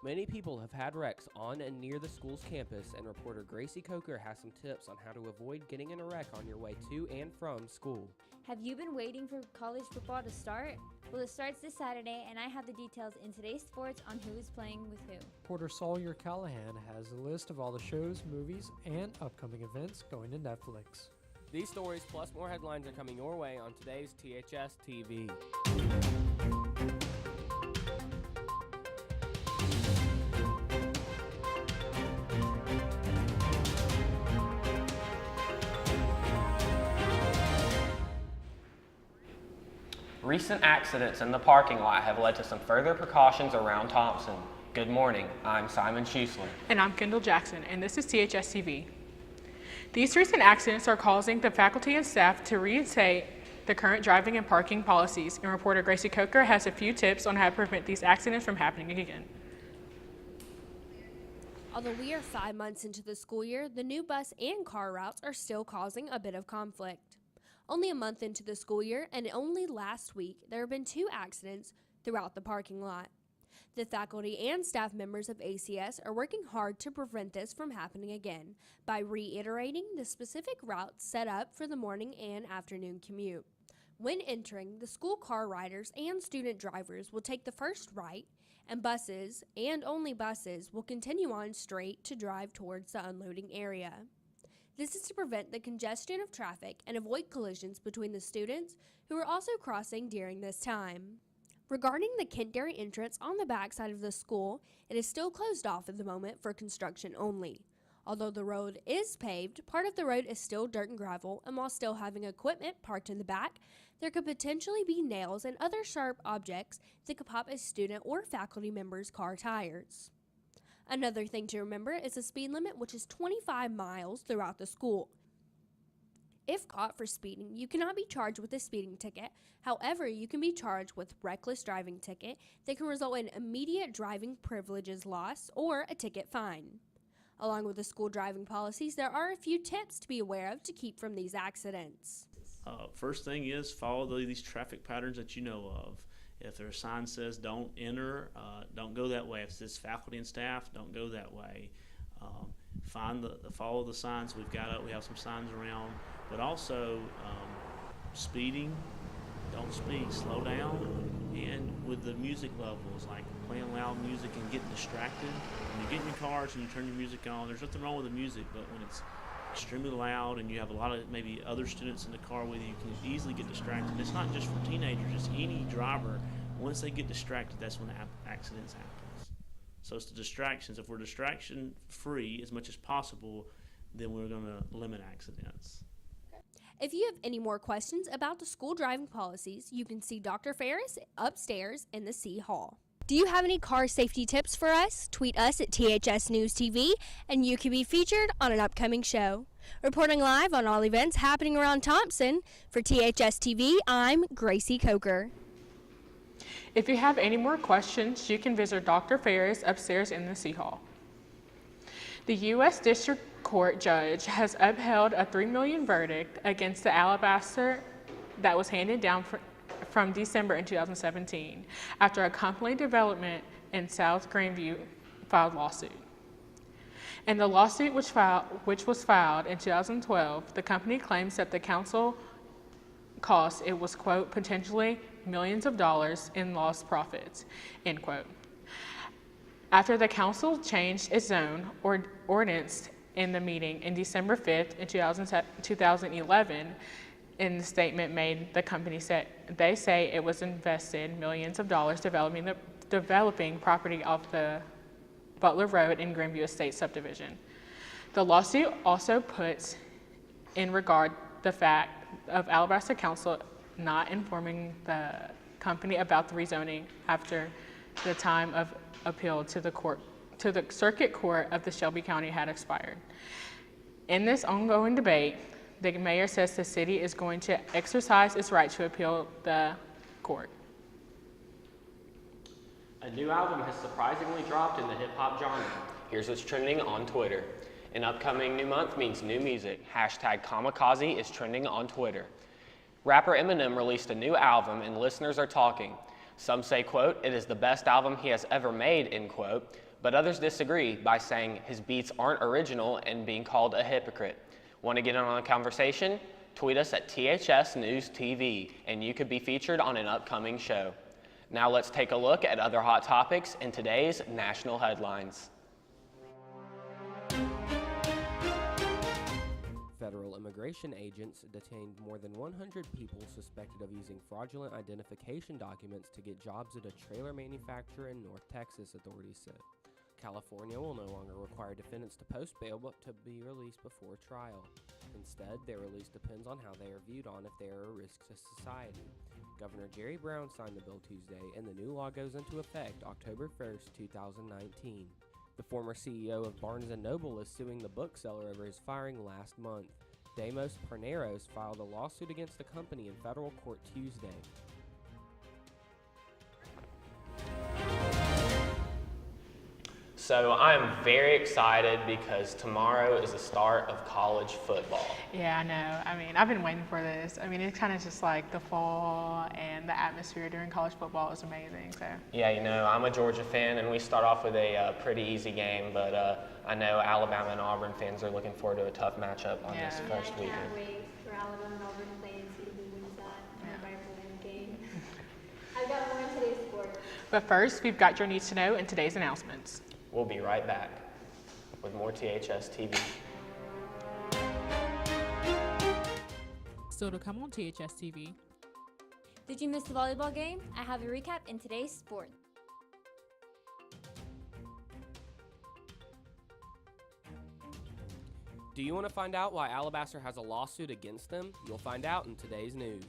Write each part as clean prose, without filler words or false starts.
Many people have had wrecks on and near the school's campus, and reporter Gracie Coker has some tips on how to avoid getting in a wreck on your way to and from school. Have you been waiting for college football to start? Well, it starts this Saturday, and I have the details in today's sports on who is playing with who. Reporter Sawyer Callahan has a list of all the shows, movies, and upcoming events going to Netflix. These stories plus more headlines are coming your way on today's THS TV. Recent accidents in the parking lot have led to some further precautions around Thompson. Good morning, I'm Simon Schuessler. And I'm Kendall Jackson, and this is THS TV. These recent accidents are causing the faculty and staff to reinstate the current driving and parking policies, and reporter Gracie Coker has a few tips on how to prevent these accidents from happening again. Although we are 5 months into the school year, the new bus and car routes are still causing a bit of conflict. Only a month into the school year, and only last week, there have been 2 accidents throughout the parking lot. The faculty and staff members of ACS are working hard to prevent this from happening again by reiterating the specific routes set up for the morning and afternoon commute. When entering, the school car riders and student drivers will take the first right, and buses, and only buses, will continue on straight to drive towards the unloading area. This is to prevent the congestion of traffic and avoid collisions between the students who are also crossing during this time. Regarding the Kent Dairy entrance on the backside of the school, it is still closed off at the moment for construction only. Although the road is paved, part of the road is still dirt and gravel, and while still having equipment parked in the back, there could potentially be nails and other sharp objects that could pop a student or faculty member's car tires. Another thing to remember is the speed limit, which is 25 miles throughout the school. If caught for speeding, you cannot be charged with a speeding ticket. However, you can be charged with reckless driving ticket that can result in immediate driving privileges loss or a ticket fine. Along with the school driving policies, there are a few tips to be aware of to keep from these accidents. First thing is follow these traffic patterns that you know of. If their sign says don't enter, don't go that way. If it says faculty and staff, don't go that way. Follow the signs we've got up. We have some signs around, but also speeding, don't speed, slow down, and with the music levels, like playing loud music and getting distracted. When you get in your cars and you turn your music on, there's nothing wrong with the music, but when it's extremely loud and you have a lot of maybe other students in the car with you, you can easily get distracted. It's not just for teenagers, it's any driver. Once they get distracted, that's when accidents happen. So it's the distractions. If we're distraction free as much as possible, then we're going to limit accidents. If you have any more questions about the school driving policies, you can see Dr. Ferris upstairs in the C Hall. Do you have any car safety tips for us? Tweet us at THS News TV, and you can be featured on an upcoming show. Reporting live on all events happening around Thompson, for THS TV, I'm Gracie Coker. If you have any more questions, you can visit Dr. Ferris upstairs in the C Hall. The U.S. District Court judge has upheld a $3 million verdict against the Alabaster that was handed down from December in 2017 after a company development in South Grandview filed lawsuit. In the lawsuit which was filed in 2012, the company claims that the council cost it was, quote, potentially millions of dollars in lost profits, end quote. After the council changed its zone ordinance in the meeting in December 5th in 2011, in the statement made, the company said they say it was invested millions of dollars developing property off the Butler Road in Grandview Estate subdivision. The lawsuit also puts in regard the fact of Alabaster Council not informing the company about the rezoning after the time of appeal to the circuit court of the Shelby County had expired. In this ongoing debate, the mayor says the city is going to exercise its right to appeal the court. A new album has surprisingly dropped in the hip-hop genre. Here's what's trending on Twitter. An upcoming new month means new music. #Kamikaze is trending on Twitter. Rapper Eminem released a new album and listeners are talking. Some say, quote, it is the best album he has ever made, end quote, but others disagree by saying his beats aren't original and being called a hypocrite. Want to get in on the conversation? Tweet us at THS News TV, and you could be featured on an upcoming show. Now let's take a look at other hot topics in today's national headlines. Federal immigration agents detained more than 100 people suspected of using fraudulent identification documents to get jobs at a trailer manufacturer in North Texas, authorities said. California will no longer require defendants to post bail but to be released before trial. Instead, their release depends on how they are viewed on if they are a risk to society. Governor Jerry Brown signed the bill Tuesday, and the new law goes into effect October 1st, 2019. The former CEO of Barnes & Noble is suing the bookseller over his firing last month. Demos Perneros filed a lawsuit against the company in federal court Tuesday. So I'm very excited because tomorrow is the start of college football. Yeah, I know. I mean, I've been waiting for this. I mean, it's kind of just like the fall and the atmosphere during college football is amazing. So. Yeah, you know, I'm a Georgia fan, and we start off with a pretty easy game, but I know Alabama and Auburn fans are looking forward to a tough matchup on this first I weekend. can't wait for Alabama and Auburn to play and see who wins that. I'm ready for the game. I've got more in today's sport. But first, we've got your needs to know in today's announcements. We'll be right back with more THS TV. Still to come on THS TV. Did you miss the volleyball game? I have a recap in today's sport. Do you want to find out why Alabaster has a lawsuit against them? You'll find out in today's news.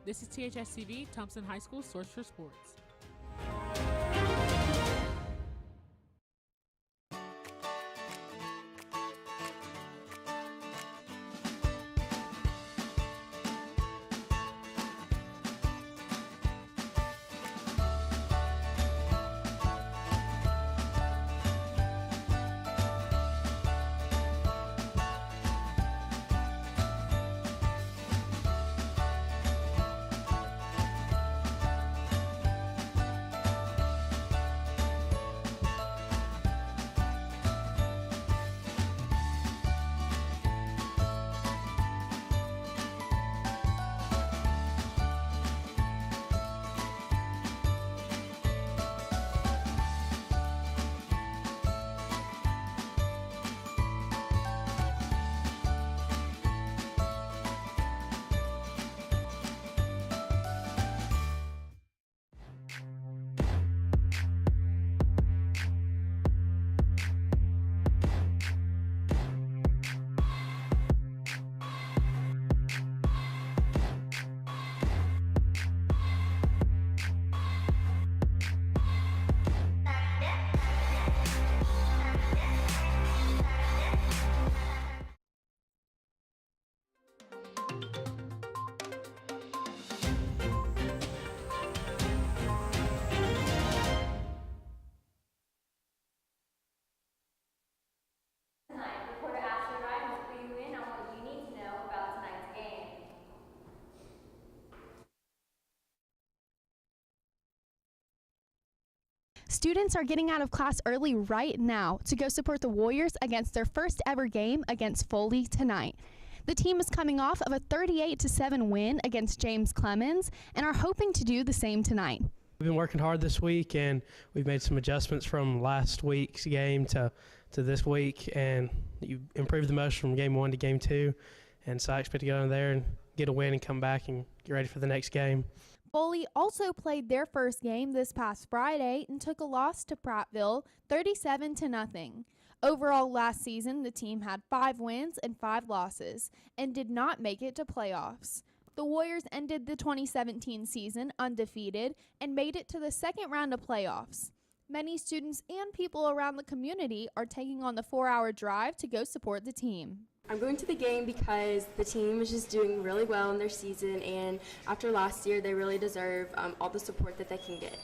This is THS TV, Thompson High School source for sports. Students are getting out of class early right now to go support the Warriors against their first ever game against Foley tonight. The team is coming off of a 38-7 win against James Clemens and are hoping to do the same tonight. We've been working hard this week, and we've made some adjustments from last week's game to this week, and you improved the most from game 1 to game 2, and so I expect to go in there and get a win and come back and get ready for the next game. Foley also played their first game this past Friday and took a loss to Prattville 37-0. Overall last season, the team had 5 wins and 5 losses and did not make it to playoffs. The Warriors ended the 2017 season undefeated and made it to the second round of playoffs. Many students and people around the community are taking on the 4-hour drive to go support the team. I'm going to the game because the team is just doing really well in their season, and after last year, they really deserve all the support that they can get.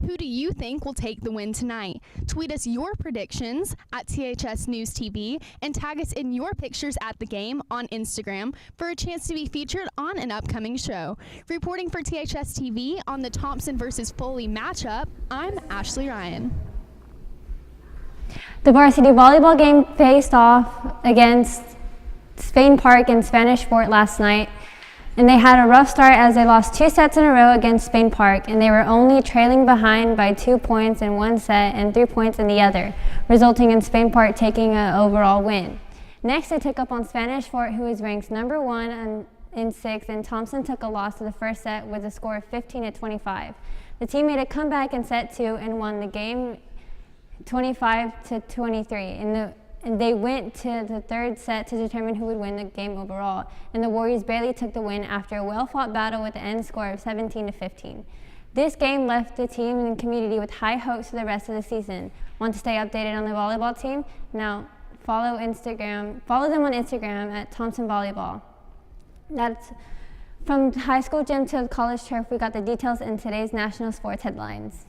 Who do you think will take the win tonight? Tweet us your predictions at THS News TV and tag us in your pictures at the game on Instagram for a chance to be featured on an upcoming show. Reporting for THS TV on the Thompson versus Foley matchup, I'm Ashley Ryan. The varsity volleyball game faced off against Spain Park and Spanish Fort last night, and they had a rough start as they lost 2 sets in a row against Spain Park, and they were only trailing behind by 2 points in one set and 3 points in the other, resulting in Spain Park taking an overall win. Next, they took up on Spanish Fort, who is ranked number 1 in 6, and Thompson took a loss to the first set with a score of 15-25. The team made a comeback in set 2 and won the game 25-23. And they went to the third set to determine who would win the game overall. And the Warriors barely took the win after a well-fought battle with an end score of 17-15. This game left the team and the community with high hopes for the rest of the season. Want to stay updated on the volleyball team? Now follow them on Instagram at Thompson Volleyball. That's from high school gym to college turf. We got the details in today's national sports headlines.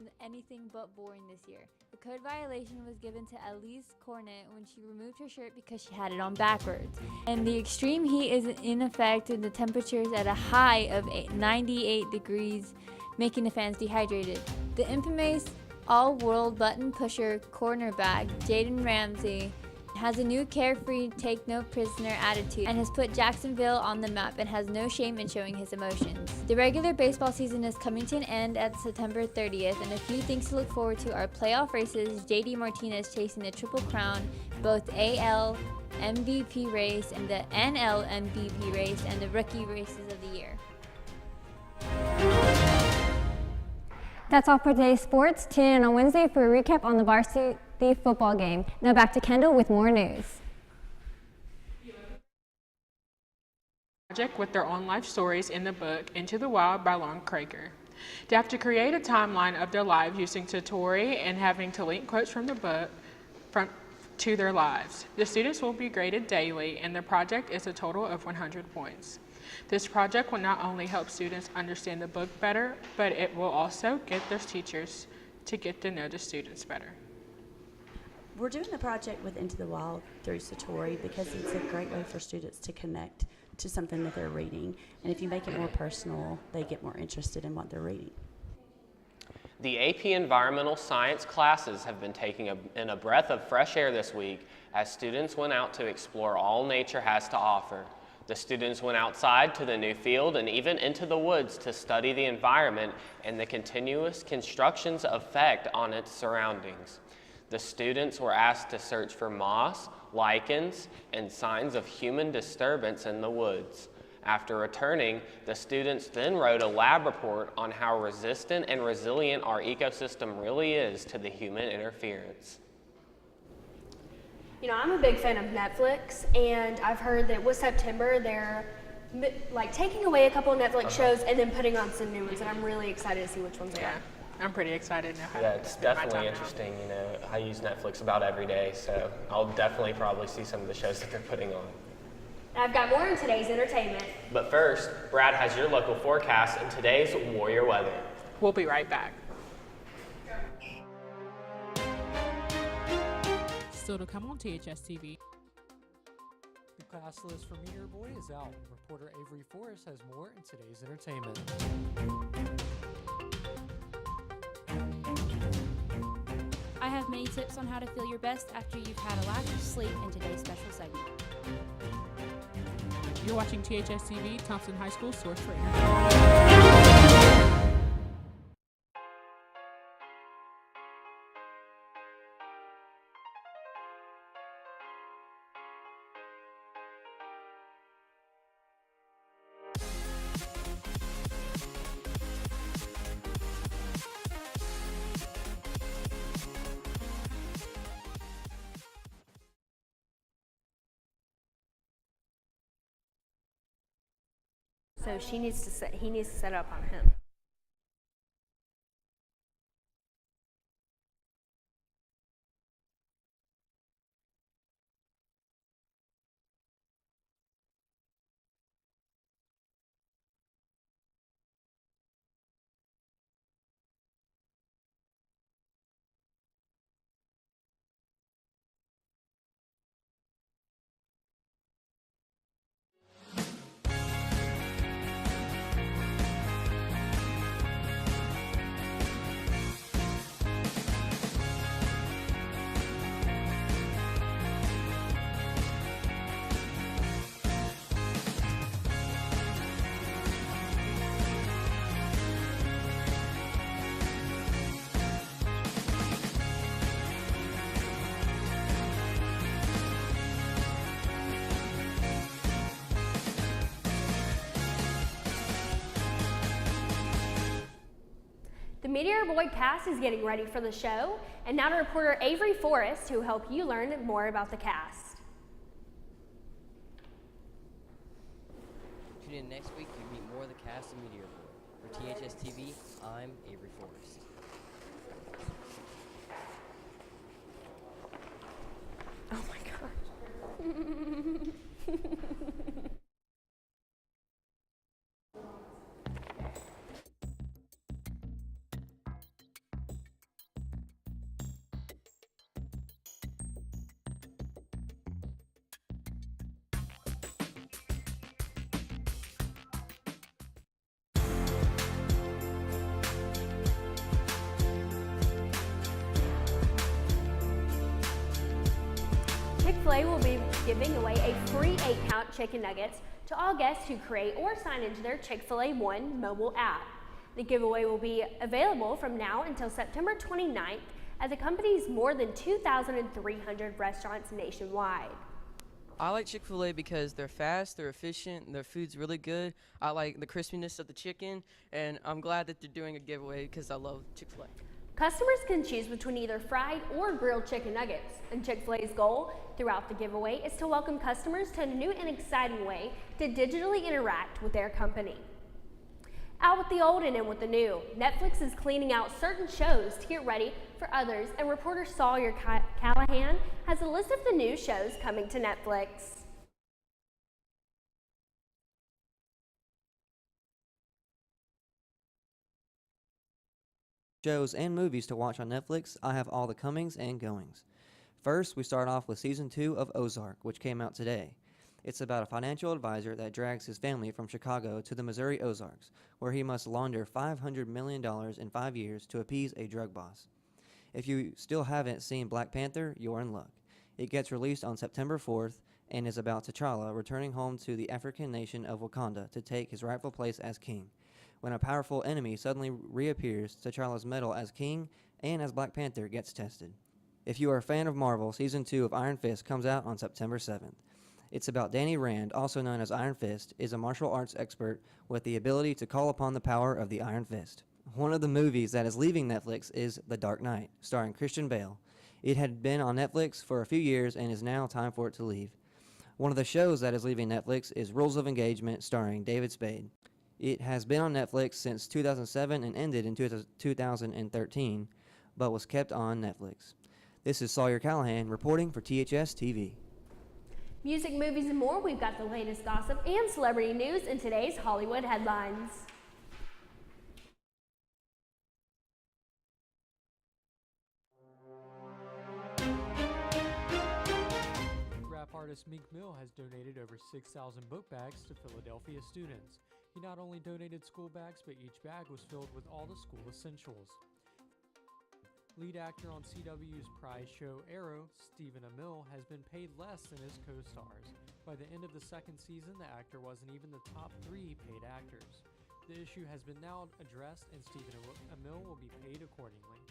Is anything but boring this year. The code violation was given to Elise Cornet when she removed her shirt because she had it on backwards. And the extreme heat is in effect and the temperatures at a high of 98 degrees, making the fans dehydrated. The infamous all-world button pusher cornerback Jaden Ramsey has a new carefree, take no prisoner attitude and has put Jacksonville on the map and has no shame in showing his emotions. The regular baseball season is coming to an end at September 30th, and a few things to look forward to are playoff races, JD Martinez chasing the Triple Crown, both AL MVP race and the NL MVP race, and the rookie races of the year. That's all for today's sports. Tune in on Wednesday for a recap on the varsity football game. Now back to Kendall with more news. Project with their own life stories in the book Into the Wild by Lauren Krager. They have to create a timeline of their lives using Satori and having to link quotes from the book to their lives. The students will be graded daily, and the project is a total of 100 points. This project will not only help students understand the book better, but it will also get their teachers to get to know the students better. We're doing the project with Into the Wild through Satori because it's a great way for students to connect to something that they're reading. And if you make it more personal, they get more interested in what they're reading. The AP Environmental Science classes have been taking in a breath of fresh air this week as students went out to explore all nature has to offer. The students went outside to the new field and even into the woods to study the environment and the continuous construction's effect on its surroundings. The students were asked to search for moss, lichens, and signs of human disturbance in the woods. After returning, the students then wrote a lab report on how resistant and resilient our ecosystem really is to the human interference. You know, I'm a big fan of Netflix, and I've heard that with September, they're like taking away a couple of Netflix shows and then putting on some new ones, and I'm really excited to see which ones they are. I'm pretty excited now. Yeah, it's definitely interesting. You know, I use Netflix about every day, so I'll definitely probably see some of the shows that they're putting on. I've got more in today's entertainment. But first, Brad has your local forecast and today's Warrior weather. We'll be right back. Still to come on THS TV. The class list for Meteor Boy is out. Reporter Avery Forrest has more in today's entertainment. I have many tips on how to feel your best after you've had a lack of sleep in today's special segment. You're watching THS TV, Thompson High School, source for entertainment. So he needs to set up on him. Meteor Boy cast is getting ready for the show, and now to reporter Avery Forrest, who will help you learn more about the cast. Tune in next week to meet more of the cast of Meteor Boy. For THS TV, I'm Avery Forrest. Oh my gosh. Chick-fil-A will be giving away a free 8-count chicken nuggets to all guests who create or sign into their Chick-fil-A One mobile app. The giveaway will be available from now until September 29th at the company's more than 2,300 restaurants nationwide. I like Chick-fil-A because they're fast, they're efficient, and their food's really good. I like the crispiness of the chicken, and I'm glad that they're doing a giveaway because I love Chick-fil-A. Customers can choose between either fried or grilled chicken nuggets, and Chick-fil-A's goal throughout the giveaway is to welcome customers to a new and exciting way to digitally interact with their company. Out with the old and in with the new, Netflix is cleaning out certain shows to get ready for others, and reporter Sawyer Callahan has a list of the new shows coming to Netflix. Shows and movies to watch on Netflix, I have all the comings and goings. First, we start off with Season 2 of Ozark, which came out today. It's about a financial advisor that drags his family from Chicago to the Missouri Ozarks, where he must launder $500 million in 5 years to appease a drug boss. If you still haven't seen Black Panther, you're in luck. It gets released on September 4th and is about T'Challa returning home to the African nation of Wakanda to take his rightful place as king. When a powerful enemy suddenly reappears, T'Challa's mettle as king and as Black Panther gets tested. If you are a fan of Marvel, Season 2 of Iron Fist comes out on September 7th. It's about Danny Rand, also known as Iron Fist, is a martial arts expert with the ability to call upon the power of the Iron Fist. One of the movies that is leaving Netflix is The Dark Knight, starring Christian Bale. It had been on Netflix for a few years and is now time for it to leave. One of the shows that is leaving Netflix is Rules of Engagement, starring David Spade. It has been on Netflix since 2007 and ended in 2013, but was kept on Netflix. This is Sawyer Callahan reporting for THS TV. Music, movies, and more, we've got the latest gossip and celebrity news in today's Hollywood headlines. Rap artist Meek Mill has donated over 6,000 book bags to Philadelphia students. He not only donated school bags, but each bag was filled with all the school essentials. Lead actor on CW's prize show Arrow, Stephen Amell, has been paid less than his co-stars. By the end of the second season, the actor wasn't even the top 3 paid actors. The issue has been now addressed, and Stephen Amell will be paid accordingly.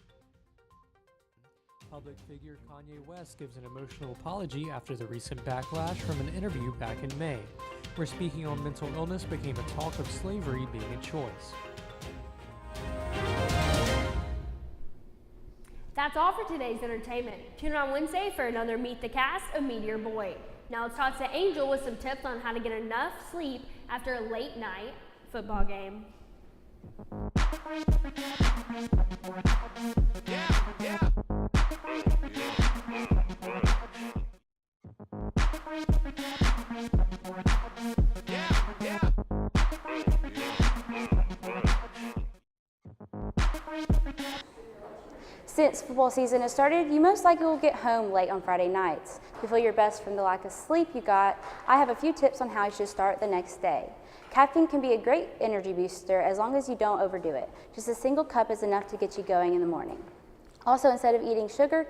Public figure Kanye West gives an emotional apology after the recent backlash from an interview back in May, where speaking on mental illness became a talk of slavery being a choice. That's all for today's entertainment. Tune in on Wednesday for another Meet the Cast of Meteor Boy. Now let's talk to Angel with some tips on how to get enough sleep after a late night football game. Since football season has started, you most likely will get home late on Friday nights. To feel your best from the lack of sleep you got, I have a few tips on how you should start the next day. Caffeine can be a great energy booster as long as you don't overdo it. Just a single cup is enough to get you going in the morning. Also, instead of eating sugar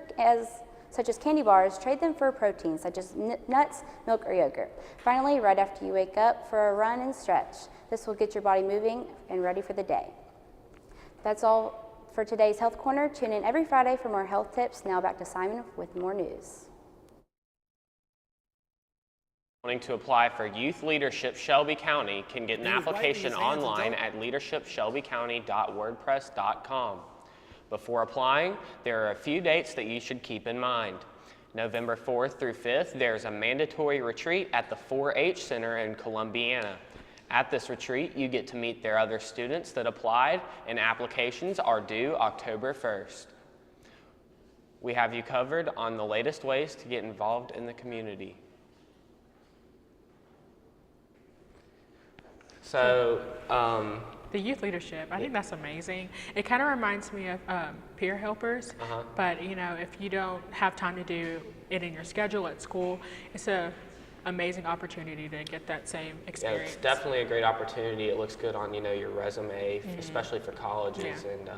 such as candy bars, trade them for protein such as nuts, milk, or yogurt. Finally, right after you wake up, for a run and stretch. This will get your body moving and ready for the day. That's all for today's Health Corner. Tune in every Friday for more health tips. Now back to Simon with more news. Wanting to apply for Youth Leadership Shelby County can get an application online at leadershipshelbycounty.wordpress.com. Before applying, there are a few dates that you should keep in mind. November 4th through 5th, there's a mandatory retreat at the 4-H Center in Columbiana. At this retreat, you get to meet their other students that applied, and applications are due October 1st. We have you covered on the latest ways to get involved in the community. So, the youth leadership, I think that's amazing. It kind of reminds me of peer helpers, but you know, if you don't have time to do it in your schedule at school, it's an amazing opportunity to get that same experience. Yeah, it's definitely a great opportunity. It looks good on, you know, your resume, especially for colleges, and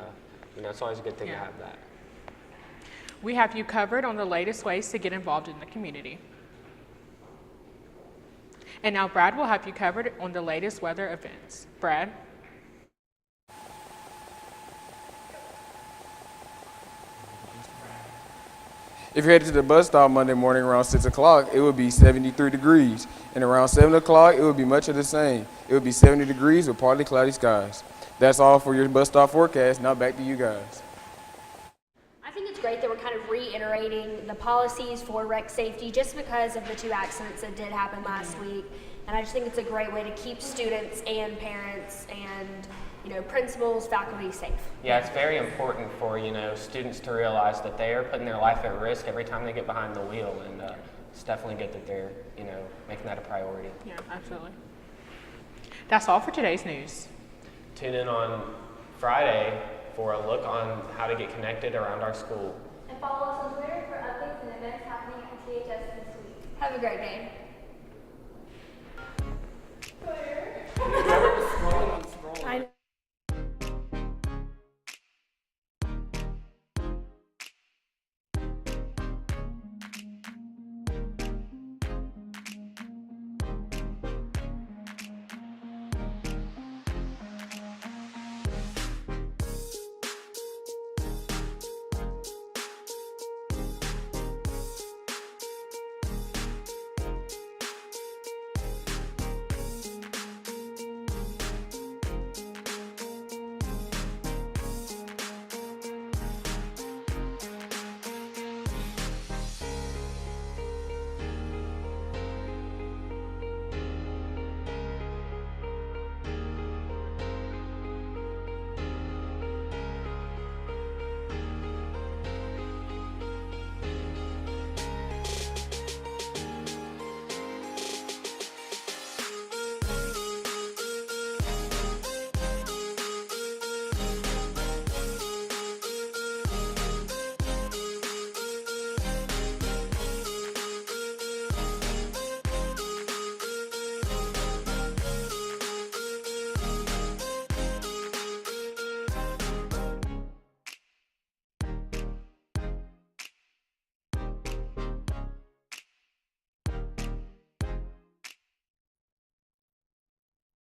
you know, it's always a good thing to have that. We have you covered on the latest ways to get involved in the community. And now Brad will have you covered on the latest weather events. Brad? If you're headed to the bus stop Monday morning around 6 o'clock, it would be 73 degrees. And around 7 o'clock, it would be much of the same. It would be 70 degrees with partly cloudy skies. That's all for your bus stop forecast. Now back to you guys. I think it's great that we're kind of reiterating the policies for rec safety just because of the 2 accidents that did happen last week. And I just think it's a great way to keep students and parents and, you know, principals, faculty safe. Yeah, it's very important for, you know, students to realize that they are putting their life at risk every time they get behind the wheel, and it's definitely good that they're, you know, making that a priority. Yeah, absolutely. That's all for today's news. Tune in on Friday for a look on how to get connected around our school. And follow us on Twitter for updates and events happening at THS this week. Have a great day.